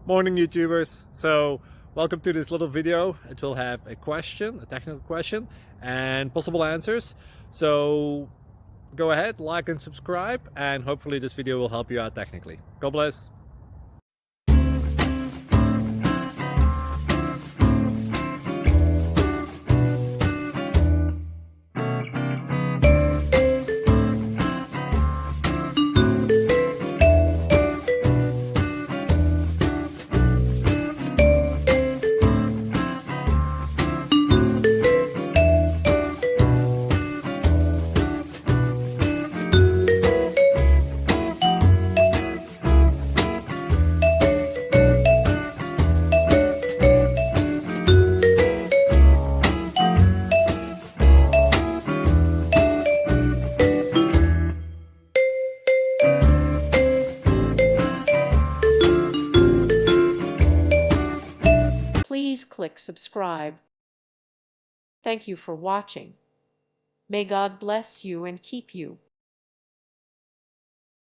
Morning YouTubers. So welcome to this little video. It will have a question, a technical question, and possible answers. So go ahead, like and subscribe, and hopefully this video will help you out technically. God bless. Please click subscribe. Thank you for watching. May God bless you and keep you.